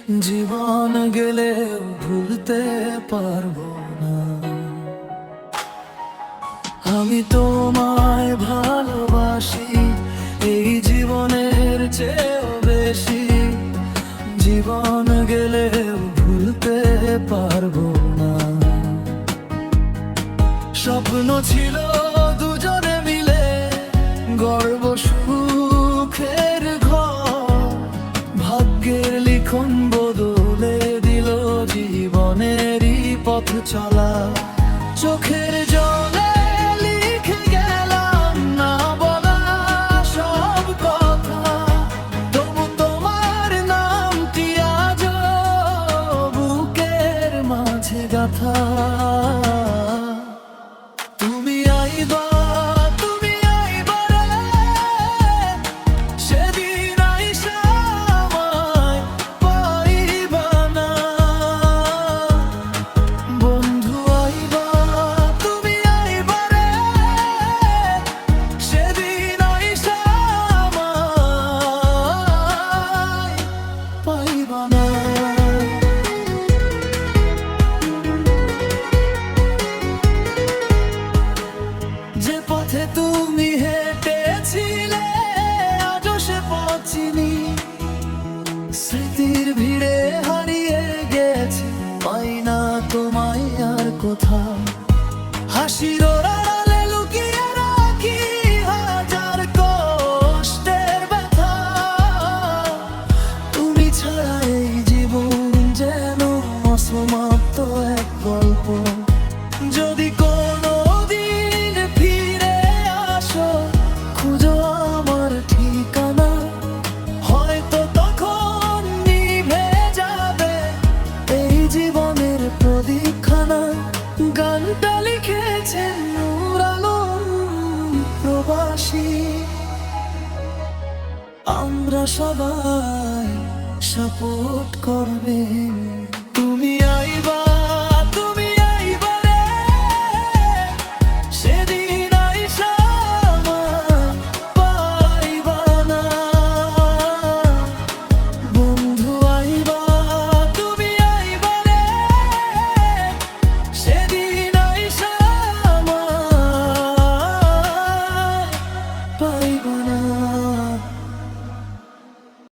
জীবন গেলেও ভুলতে পারবো না। আমি তোমায় ভালোবাসি এই জীবনের চেয়েও বেশি। জীবন গেলেও ভুলতে পারবো না। স্বপ্ন ছিল দুজনে মিলে গর্ব সুখের ঘর। ভাগ্যের লিখন বদলে দিল জীবনেরই পথ চলা। চোখের জলে লিখে গেলাম না বলা সব কথা। তবু তোমার নামটি আজও বুকের মাঝে গাঁথা। তুমি আইবা, তুমি আইবা রে, সেদিন আইসা আমায় পাইবা না। বন্ধু আইবা, তুমি আইবা রে, সেদিন আইসা আমায় পাইবা না। যে পথে তুমি হেঁটেছিলে আজও সে পথ চিনি। স্মৃতির ভিড়ে হারিয়ে গেছে, পাই না তোমায় আর কোথাও। হাসির আড়ালে লুকিয়ে রাখি হাজার কষ্টের ব্যথা। তুমি ছাড়া এই জীবন যেন অসমাপ্ত এক গল্প। যদি কোনো দিন ফিরে আসো খুঁজো আমার ঠিকানা, হয়তো তখন নিভে যাবে এই জীবনের প্রদীপখানা। গানটা লিখেছেন নূর আলম প্রবাসী। আমরা সবাই সাপোর্ট করবেন।